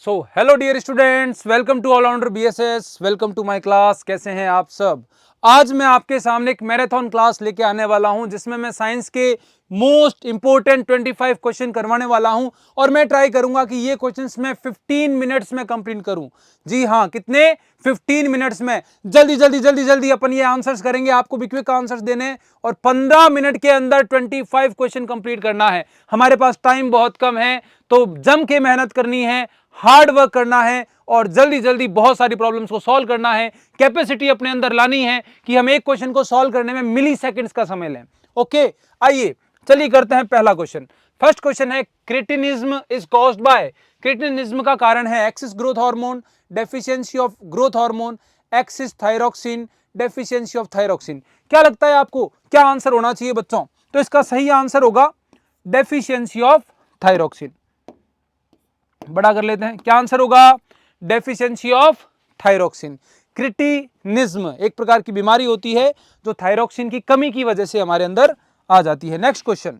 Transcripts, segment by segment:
So hello dear students, welcome to allrounder BSS, welcome to my class. कैसे हैं आप सब। आज मैं आपके सामने एक मैराथन क्लास लेके आने वाला हूं जिसमें मैं साइंस के मोस्ट इंपोर्टेंट 25 क्वेश्चन करवाने वाला हूं और मैं ट्राई करूंगा कि ये क्वेश्चंस मैं 15 मिनट्स में कंप्लीट करूं। जी हां, कितने 15 मिनट्स में। जल्दी जल्दी जल्दी जल्दी अपन ये आंसर्स करेंगे, आपको भी क्विक आंसर्स देने हैं और 15 मिनट के अंदर 25 क्वेश्चन कंप्लीट करना है। हमारे पास टाइम बहुत कम है तो जम के मेहनत करनी है, हार्ड वर्क करना है और जल्दी जल्दी बहुत सारी प्रॉब्लम्स को सॉल्व करना है। कैपेसिटी अपने अंदर लानी है कि हम एक क्वेश्चन को सॉल्व करने में मिली सेकेंड्स का समय लें। ओके, आइए चलिए करते हैं पहला क्वेश्चन। फर्स्ट क्वेश्चन है, cretinism is caused by. Cretinism का कारण है axis growth hormone, deficiency of growth hormone, axis thyroxine, deficiency of thyroxine. क्या लगता है आपको क्या आंसर होना चाहिए बच्चों? तो इसका सही आंसर होगा डेफिशिएंसी ऑफ थायरोक्सिन। बड़ा कर लेते हैं, क्या आंसर होगा? Deficiency of thyroxine. क्रिटिनिज्म एक प्रकार की बीमारी होती है जो थायरोक्सिन की कमी की वजह से हमारे अंदर आ जाती है। Next question,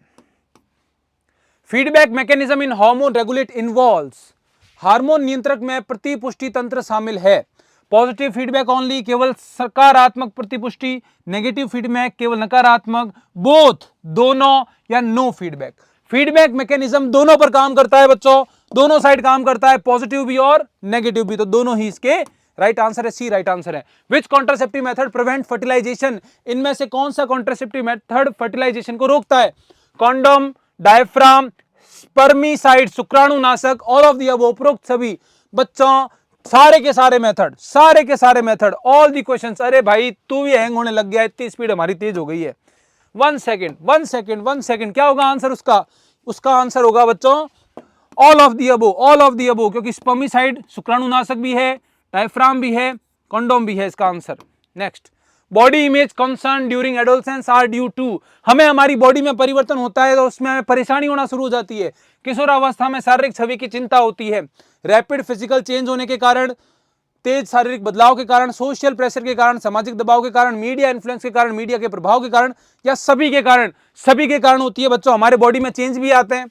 feedback mechanism in hormone regulate involves. Hormone नियंत्रक में प्रतिपुष्टि तंत्र शामिल है। पॉजिटिव फीडबैक ओनली, केवल सकारात्मक प्रतिपुष्टि, नेगेटिव फीडबैक केवल नकारात्मक, बोथ दोनों, या नो फीडबैक। फीडबैक मैकेनिज्म दोनों पर काम करता है बच्चों, दोनों साइड काम करता है, पॉजिटिव भी और नेगेटिव भी, तो दोनों ही इसके राइट आंसर है। सी राइट आंसर है। विच कॉन्ट्रासेप्टिव मेथड प्रिवेंट फर्टिलाइजेशन। इनमें से कौन सा कॉन्ट्रासेप्टिव मेथड फर्टिलाइजेशन को रोकता है? कॉन्डोम, डायफ्राम, स्पर्मिसाइड शुक्राणुनाशक, ऑल ऑफ द अबव। उपरोक्त सभी बच्चों सारे के सारे मेथड, ऑल दी क्वेश्चंस। अरे भाई तू भी हैंग होने लग गया, इतनी स्पीड हमारी तेज हो गई है। 1 सेकेंड, क्या होगा आंसर उसका? उसका आंसर होगा बच्चों ऑल ऑफ दी अबव, क्योंकि स्पर्मिसाइड शुक्राणुनाशक भी है, डायफ्राम भी है, कंडोम भी है इसका answer. Next, body image concern during adolescence are due to. हमें हमारी बॉडी में परिवर्तन होता है तो उसमें हमें परेशानी होना शुरू हो जाती है। किशोरावस्था में शारीरिक छवि की चिंता होती है। रैपिड फिजिकल चेंज होने के कारण, तेज शारीरिक बदलाव के कारण, सोशल प्रेशर के कारण, सामाजिक दबाव के कारण, मीडिया इन्फ्लुएंस के कारण, मीडिया के प्रभाव के कारण, या सभी के कारण होती है बच्चों। हमारे बॉडी में चेंज भी आते हैं,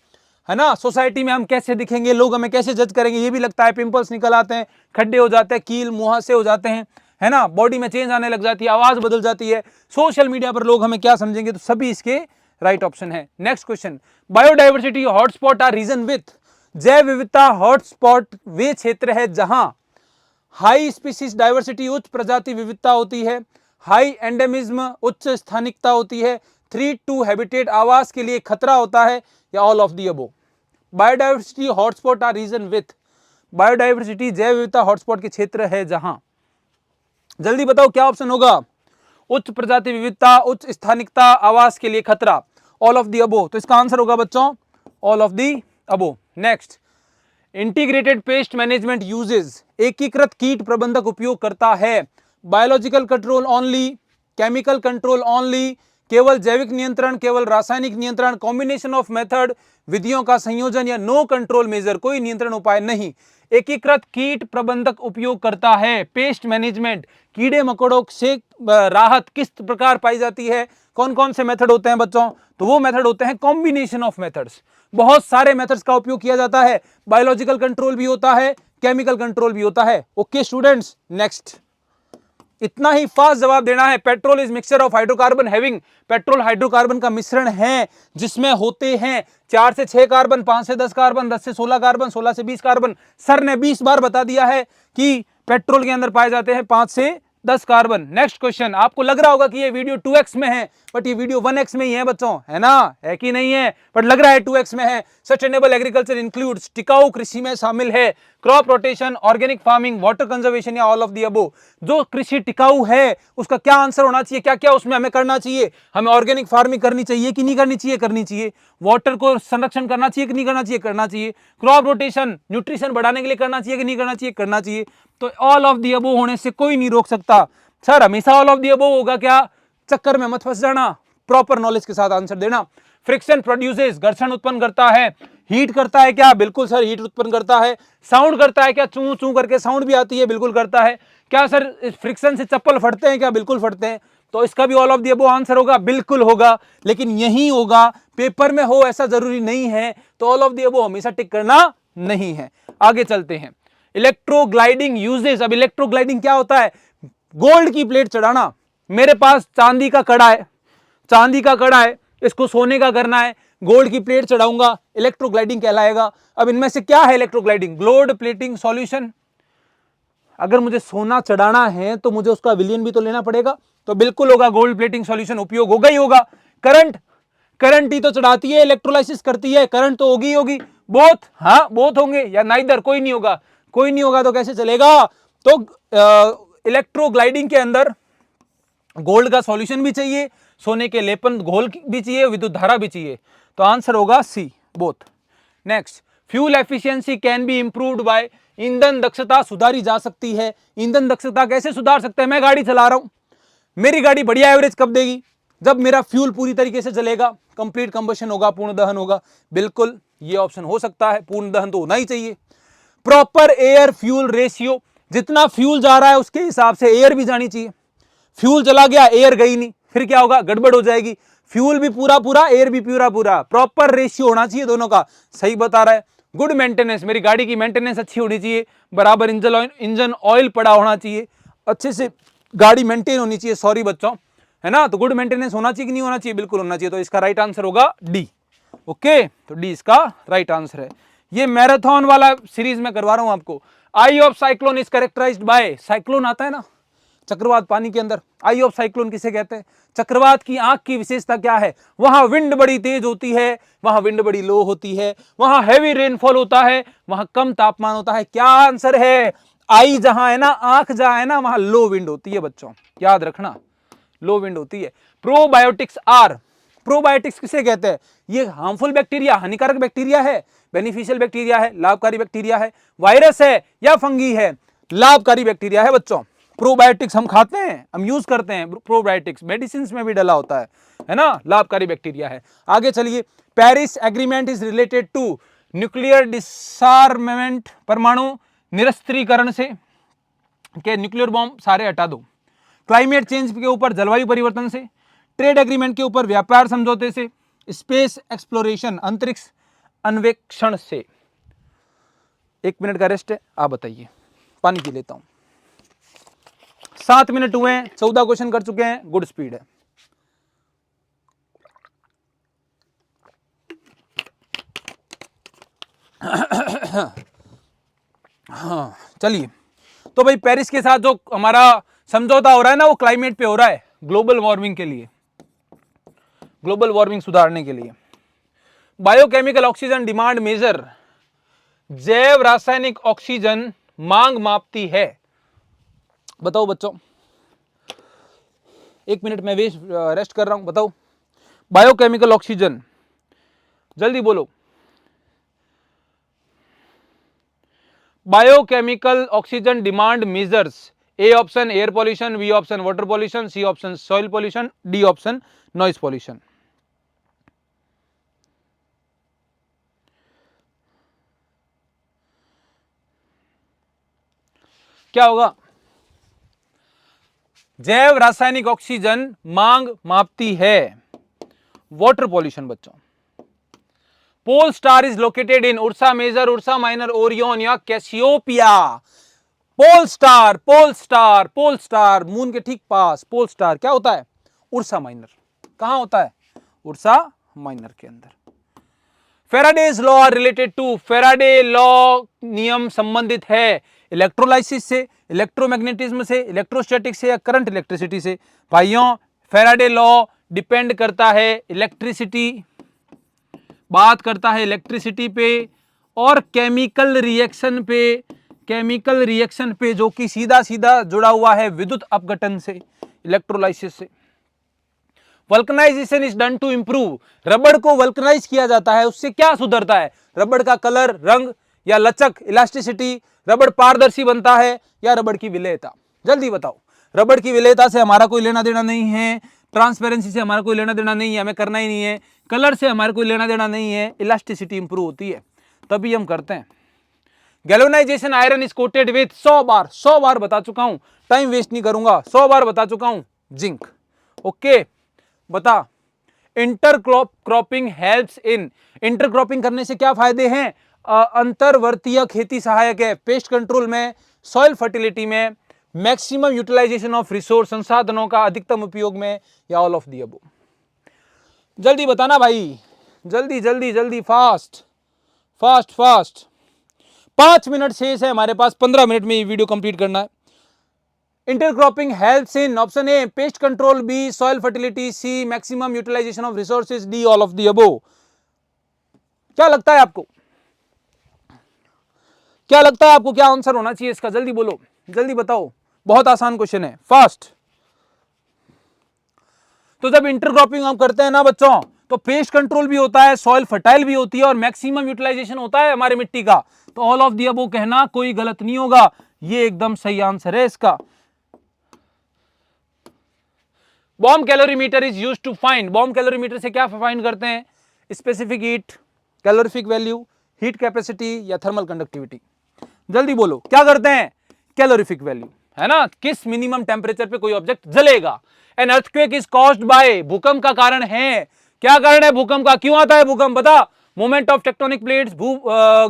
है ना। सोसाइटी में हम कैसे दिखेंगे, लोग हमें कैसे जज करेंगे, ये भी लगता है। पिंपल्स निकल आते हैं, खड्डे हो जाते हैं, कील मुहासे हो जाते हैं, है ना। बॉडी में चेंज आने लग जाती है, आवाज बदल जाती है, सोशल मीडिया पर लोग हमें क्या समझेंगे, तो सभी इसके राइट ऑप्शन है। Next question, biodiversity hotspot are region with. जैव विविधता हॉटस्पॉट वे क्षेत्र है जहां हाई स्पीसीज डाइवर्सिटी उच्च प्रजाति विविधता होती है, हाई एंडेमिज्म उच्च स्थानिकता होती है, थ्रेट टू हैबिटेट आवास के लिए खतरा होता है, या all of the above. Biodiversity hotspot are region with. Biodiversity जैव विविधता हॉटस्पॉट के क्षेत्र है जहां, जल्दी बताओ क्या ऑप्शन होगा? उच्च प्रजाति विविधता, उच्च स्थानिकता, आवास के लिए खतरा, ऑल ऑफ दी अबव। तो इसका आंसर होगा बच्चों all of the above. Next, integrated pest management uses. एकीकृत कीट प्रबंधक उपयोग करता है। Biological control only, chemical control only, केवल जैविक नियंत्रण, केवल रासायनिक नियंत्रण, कॉम्बिनेशन ऑफ मेथड, विधियों का संयोजन, या नो कंट्रोल मेजर, कोई नियंत्रण उपाय नहीं। एकीकृत कीट प्रबंधक उपयोग करता है। पेस्ट मैनेजमेंट, कीड़े मकोड़ों से राहत किस प्रकार पाई जाती है? कौन कौन से मेथड होते हैं बच्चों? तो वो मेथड होते हैं कॉम्बिनेशन ऑफ मेथड्स। बहुत सारे मेथड्स का उपयोग किया जाता है। बायोलॉजिकल कंट्रोल भी होता है, केमिकल कंट्रोल भी होता है। ओके स्टूडेंट्स, नेक्स्ट, इतना ही फास्ट जवाब देना है। Petrol is mixture of hydrocarbon having. Petrol hydrocarbon का मिश्रण है जिसमें होते हैं 4 से 6 कार्बन, 5 से 10 कार्बन, 10 से 16 कार्बन, 16 से 20 कार्बन। सर ने 20 बार बता दिया है कि पेट्रोल के अंदर पाए जाते हैं 5 से 10 कार्बन। नेक्स्ट क्वेश्चन, आपको लग रहा होगा कि ये वीडियो 2x में है, बट ये वीडियो 1x में ही है बच्चों, है ना, है कि नहीं है? बट लग रहा है 2x में है। सस्टेनेबल एग्रीकल्चर इंक्लूड्स, टिकाऊ कृषि में शामिल है crop rotation, organic farming, water conservation, या ऑल ऑफ दी अबव। जो कृषि टिकाऊ है उसका क्या आंसर होना चाहिए? क्या क्या उसमें हमें करना चाहिए? हमें ऑर्गेनिक फार्मिंग करनी चाहिए कि नहीं करनी चाहिए? करनी चाहिए। वाटर को संरक्षण करना चाहिए कि नहीं करना चाहिए? करना चाहिए। क्रॉप रोटेशन न्यूट्रिशन बढ़ाने के लिए करना चाहिए कि नहीं करना चाहिए? करना चाहिए। तो ऑल ऑफ दी अबव होने से कोई नहीं रोक सकता। सर हमेशा ऑल ऑफ दी अबव होगा क्या? चक्कर में मत फंस जाना, प्रॉपर नॉलेज के साथ आंसर देना। फ्रिक्शन प्रोड्यूसेस, घर्षण उत्पन्न करता है। हीट करता है क्या? बिल्कुल सर, हीट उत्पन्न करता है। साउंड करता है क्या? चू चू करके साउंड भी आती है, बिल्कुल करता है। क्या सर फ्रिक्शन से चप्पल फटते हैं क्या? बिल्कुल फटते हैं। तो इसका भी all of the above answer होगा, बिल्कुल होगा, लेकिन यही होगा, पेपर में हो ऐसा जरूरी नहीं है। तो ऑल ऑफ दी अबव हमेशा टिक करना नहीं है। आगे चलते हैं। इलेक्ट्रोग्लाइडिंग यूजेस, अब इलेक्ट्रोग्लाइडिंग क्या होता है? गोल्ड की प्लेट चढ़ाना। मेरे पास चांदी का कड़ा है, चांदी का कड़ा है, इसको सोने का करना है, गोल्ड की प्लेट चढ़ाऊंगा, इलेक्ट्रोग्लाइडिंग कहलाएगा। अब इनमें से क्या है इलेक्ट्रोग्लाइडिंग? Gold plating solution. अगर मुझे सोना चढ़ाना है तो मुझे उसका विलियन भी तो लेना पड़ेगा, तो बिल्कुल होगा गोल्ड प्लेटिंग सॉल्यूशन, उपयोग होगा ही होगा। करंट, करंट ही तो चढ़ाती है, इलेक्ट्रोलाइसिस करती है, करंट तो होगी होगी। बोथ, हाँ बोथ होंगे या नाइदर, कोई नहीं होगा, कोई नहीं होगा तो कैसे चलेगा? तो इलेक्ट्रोग्लाइडिंग के अंदर गोल्ड का सॉल्यूशन भी चाहिए, सोने के लेपन घोल भी चाहिए, विद्युत धारा भी चाहिए, तो आंसर होगा C, both. Next, fuel efficiency can be improved by, ईंधन दक्षता सुधारी जा सकती है। ईंधन दक्षता कैसे सुधार सकते हैं? मैं गाड़ी चला रहा हूं, मेरी गाड़ी बढ़िया एवरेज कब देगी? जब मेरा फ्यूल पूरी तरीके से चलेगा, कंप्लीट कंबशन होगा, पूर्ण दहन होगा। बिल्कुल ये ऑप्शन हो सकता है, पूर्ण दहन तो होना ही चाहिए। प्रॉपर एयर फ्यूल रेशियो, जितना फ्यूल जा रहा है उसके हिसाब से एयर भी जानी चाहिए। फ्यूल चला गया, एयर गई नहीं, फिर क्या होगा? गड़बड़ हो जाएगी। फ्यूल भी पूरा पूरा, एयर भी पूरा पूरा, प्रॉपर रेशियो होना चाहिए दोनों का। सही बता रहा है। गुड मेंटेनेंस, मेरी गाड़ी की मेंटेनेंस अच्छी होनी चाहिए, बराबर इंजन ऑयल पड़ा होना चाहिए, अच्छे से गाड़ी मेंटेन होनी चाहिए, सॉरी बच्चों, है ना? तो गुड मेंटेनेंस होना चाहिए कि नहीं होना चाहिए? बिल्कुल होना चाहिए। तो इसका राइट आंसर होगा डी। ओके, तो डी इसका राइट आंसर है। ये मैराथन वाला सीरीज में करवा रहा हूं आपको। Eye of cyclone is characterized by, cyclone आता है ना चक्रवात पानी के अंदर, आई ऑफ साइक्लोन किसे कहते हैं? चक्रवात की आंख की विशेषता क्या है? वहां विंड बड़ी तेज होती है, वहां विंड बड़ी लो होती है, वहां हैवी रेनफॉल होता है, वहां कम तापमान होता है। क्या आंसर है? आई जहां है ना, आंख जहां है ना, वहां लो विंड होती है बच्चों, याद रखना, लो विंड होती है। प्रोबायोटिक्स आर, प्रोबायोटिक्स किसे कहते हैं? ये हार्मफुल बैक्टीरिया, हानिकारक बैक्टीरिया है, बेनिफिशियल बैक्टीरिया है, लाभकारी बैक्टीरिया है, वायरस है या फंगी है? लाभकारी बैक्टीरिया है बच्चों। प्रोबायोटिक्स हम खाते हैं, हम यूज करते हैं, प्रोबायोटिक्स मेडिसिन में भी डला होता है ना, लाभकारी बैक्टीरिया है। आगे चलिए, Paris agreement is related to nuclear disarmament, परमाणु निरस्त्रीकरण से, के न्यूक्लियर बॉम्ब सारे हटा दो। क्लाइमेट चेंज के ऊपर, जलवायु परिवर्तन से, ट्रेड एग्रीमेंट के ऊपर, व्यापार समझौते से, स्पेस एक्सप्लोरेशन अंतरिक्ष अन्वेषण से। 1 मिनट का रेस्ट है, आप बताइए, पानी पी लेता हूं। 7 मिनट हुए हैं, 14 क्वेश्चन कर चुके हैं, गुड स्पीड है। हाँ चलिए, तो भाई पेरिस के साथ जो हमारा समझौता हो रहा है ना, वो क्लाइमेट पे हो रहा है, ग्लोबल वार्मिंग के लिए, ग्लोबल वार्मिंग सुधारने के लिए। बायोकेमिकल ऑक्सीजन डिमांड मेजर, जैव रासायनिक ऑक्सीजन मांग मापती है। बताओ बच्चों, 1 मिनट में रेस्ट कर रहा हूं, बताओ। बायोकेमिकल ऑक्सीजन, जल्दी बोलो। Biochemical oxygen demand measures, A option air pollution, B option water pollution, C option soil pollution, D option noise pollution. क्या होगा? जैव रासायनिक ऑक्सीजन मांग मापती है, वाटर पॉल्यूशन बच्चों। Pole star is located in Ursa Major, Ursa Minor, Orion या Cassiopeia. Pole star, pole star, pole star, moon के ठीक पास पोल स्टार क्या होता है? Ursa Minor. कहां होता है? उर्सा माइनर के अंदर। Faraday's law are related to, Faraday law नियम संबंधित है इलेक्ट्रोलाइसिस से, इलेक्ट्रोमैग्नेटिज्म से, इलेक्ट्रोस्टैटिक से या करंट इलेक्ट्रिसिटी से? भाइयों, फेराडे लॉ डिपेंड करता है इलेक्ट्रिसिटी, बात करता है इलेक्ट्रिसिटी पे और केमिकल रिएक्शन पे, केमिकल रिएक्शन पे जो कि सीधा सीधा जुड़ा हुआ है विद्युत अपघटन से, इलेक्ट्रोलाइसिस से। Vulcanisation is done to improve, रबड़ को वल्कनाइज किया जाता है, उससे क्या सुधरता है? रबड़ का कलर, रंग या लचक, इलास्टिसिटी, रबड़ पारदर्शी बनता है या रबड़ की विलेयता? जल्दी बताओ। रबड़ की विलेयता से हमारा कोई लेना देना नहीं है, ट्रांसपेरेंसी से हमारा कोई लेना देना नहीं है, हमें करना ही नहीं है, कलर से हमारा कोई लेना देना नहीं है, इलास्टिसिटी इंप्रूव होती है तभी हम करते हैं। Galvanisation iron is coated with, 100 बार बता चुका हूं, टाइम वेस्ट नहीं करूंगा, 100 बार बता चुका हूं, जिंक। ओके बता। इंटरक्रॉपिंग हेल्प्स इन, इंटरक्रॉपिंग करने से क्या फायदे हैं? अंतर्वर्तीय खेती सहायक है, पेस्ट कंट्रोल में, सॉइल फर्टिलिटी में, मैक्सिमम यूटिलाइजेशन ऑफ रिसोर्स संसाधनों का अधिकतम उपयोग में, या ऑल ऑफ दी अबव। जल्दी बताना भाई, जल्दी जल्दी जल्दी, फास्ट फास्ट फास्ट। 5 मिनट शेष है हमारे पास, 15 मिनट में ये वीडियो कंप्लीट करना है। Intercropping helps in option A pest control, B soil fertility, C maximum utilisation of resources, D all of the above. क्या लगता है आपको, क्या लगता है आपको, क्या आंसर होना चाहिए इसका? जल्दी बोलो, जल्दी बताओ, बहुत आसान क्वेश्चन है, फास्ट। तो जब इंटरक्रॉपिंग हम करते हैं ना बच्चों, तो पेस्ट कंट्रोल भी होता है, सॉइल फर्टाइल भी होती है और मैक्सिमम यूटिलाइजेशन होता है हमारे मिट्टी का। तो ऑल ऑफ दी अबव कहना कोई गलत नहीं होगा, ये एकदम सही आंसर है इसका। Bomb calorimeter is used to find, bomb calorimeter से क्या फाइंड करते हैं? Specific heat, calorific value, heat capacity या थर्मल कंडक्टिविटी। जल्दी बोलो, क्या करते हैं? कैलोरीफिक वैल्यू, है ना, किस मिनिमम टेम्परेचर पे कोई ऑब्जेक्ट जलेगा। An earthquake is caused by, भूकंप का कारण है, क्या कारण है भूकंप का, क्यों आता है भूकंप, बता। मूवमेंट ऑफ टेक्टोनिक प्लेट्स,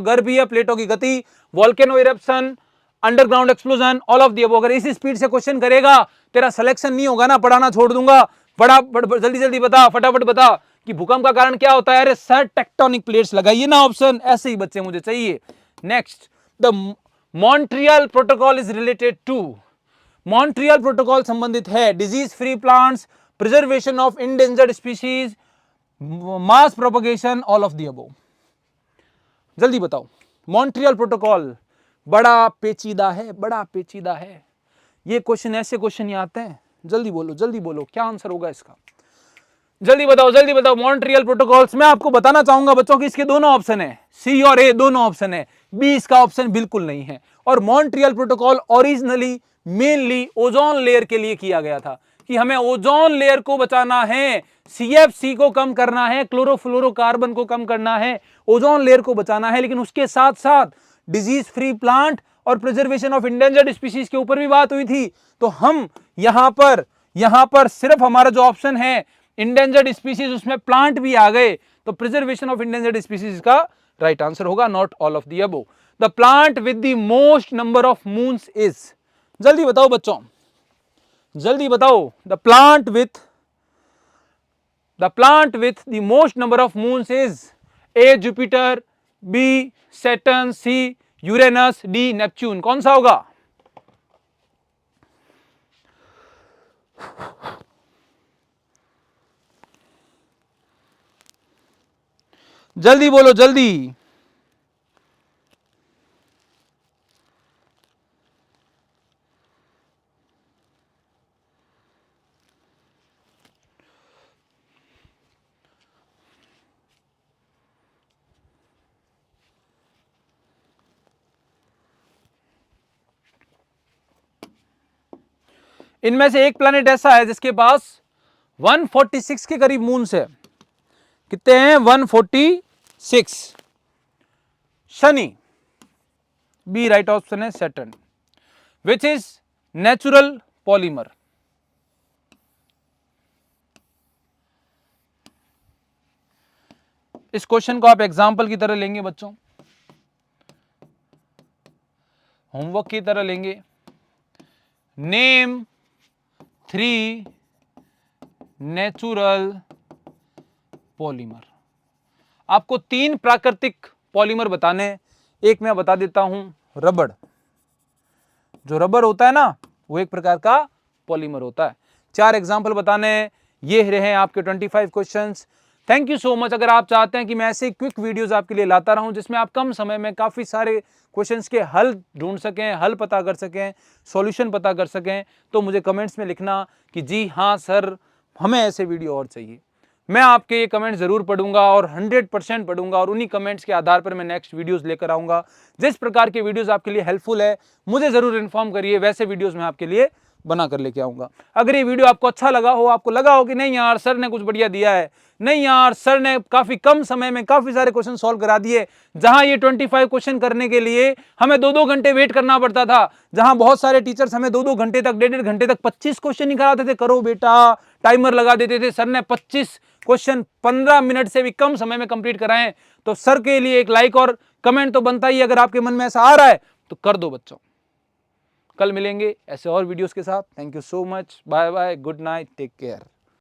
गर्भीय प्लेटों की गति, volcano eruption, underground explosion, all of the above. अगर इस स्पीड से क्वेश्चन करेगा, तेरा सिलेक्शन नहीं होगा ना, पढ़ाना छोड़ दूंगा। बड़ा जल्दी जल्दी बता, फटाफट बता कि भूकंप का कारण क्या होता है। अरे सर टेक्टोनिक प्लेट्स लगाइए ना ऑप्शन, ऐसे ही बच्चे मुझे चाहिए। Next, the Montreal protocol is related to, Montreal protocol संबंधित है disease free plants, preservation of endangered species, mass propagation, all of the above. जल्दी बताओ, मॉन्ट्रियल प्रोटोकॉल बड़ा पेचीदा है, बड़ा पेचीदा है, ये क्वेश्चन, ऐसे क्वेश्चन ही आते हैं। जल्दी बोलो, क्या आंसर होगा इसका, जल्दी बताओ जल्दी बताओ। मॉन्ट्रियल प्रोटोकॉल्स में आपको बताना चाहूंगा बच्चों की इसके दोनों ऑप्शन है, सी और ए दोनों ऑप्शन है, बी इसका ऑप्शन बिल्कुल नहीं है। और Montreal protocol originally mainly ozone layer के लिए किया गया था, कि हमें ओजोन लेयर को बचाना है, सीएफसी को कम करना है, क्लोरोफ्लोरोकार्बन को कम करना है, ओजोन लेयर को बचाना है। लेकिन उसके साथ साथ डिजीज फ्री प्लांट और प्रिजर्वेशन ऑफ इंडेंजर्ड स्पीशीज के ऊपर भी बात हुई थी। तो हम यहां पर सिर्फ हमारा जो ऑप्शन है इंडेंजर्ड स्पीशीज, उसमें प्लांट भी आ गए, तो प्रिजर्वेशन ऑफ इंडेंजर्ड स्पीशीज का राइट आंसर होगा, not all of the above. The plant with the most number of moons is, जल्दी बताओ बच्चों, जल्दी बताओ। The plant with the most number of moons is A Jupiter, B Saturn, C Uranus, D Neptune. कौन सा होगा? जल्दी बोलो जल्दी। इनमें से एक प्लैनेट ऐसा है जिसके पास 146 के करीब मून्स है। कितने हैं? 146। शनि, बी राइट ऑप्शन है Saturn. Which is natural polymer? इस क्वेश्चन को आप एग्जाम्पल की तरह लेंगे बच्चों, होमवर्क की तरह लेंगे। Name 3 natural polymer. आपको 3 प्राकृतिक पॉलीमर बताने, एक मैं बता देता हूं, रबड़। जो रबर होता है ना, वो एक प्रकार का पॉलीमर होता है। 4 एग्जाम्पल बताने, ये रहे आपके 25 questions. Thank you so much. अगर आप चाहते हैं कि मैं ऐसे क्विक वीडियोस आपके लिए लाता रहूं जिसमें आप कम समय में काफी सारे क्वेश्चंस के हल ढूंढ सकें, हल पता कर सकें, सॉल्यूशन पता कर सकें, तो मुझे कमेंट्स में लिखना कि जी हाँ सर, हमें ऐसे वीडियो और चाहिए। मैं आपके ये कमेंट जरूर पढ़ूंगा और 100% पढ़ूंगा, और उन्हीं कमेंट्स के आधार पर मैं नेक्स्ट वीडियोस लेकर आऊंगा। जिस प्रकार के वीडियोस आपके लिए हेल्पफुल है, मुझे जरूर इन्फॉर्म करिए, वैसे वीडियोस मैं आपके लिए बना कर लेके आऊंगा। अगर ये वीडियो आपको अच्छा लगा हो, आपको लगा हो कि नहीं यार सर ने कुछ बढ़िया दिया है, नहीं यार सर ने काफी कम समय में काफी सारे क्वेश्चन सॉल्व करा दिए, जहां ये 25 क्वेश्चन करने के लिए हमें 2-2 घंटे वेट करना पड़ता था, जहां बहुत सारे टीचर्स हमें 2-2 घंटे तक, 1.5 घंटे तक 25 क्वेश्चन ही कराते थे, करो बेटा टाइमर लगा देते थे, सर ने 25 क्वेश्चन 15 मिनट से भी कम समय में कंप्लीट कराएं, तो सर के लिए एक लाइक और कमेंट तो बनता ही। अगर आपके मन में ऐसा आ रहा है तो कर दो बच्चों। कल मिलेंगे ऐसे और वीडियोस के साथ। Thank you so much, bye bye, good night, take care.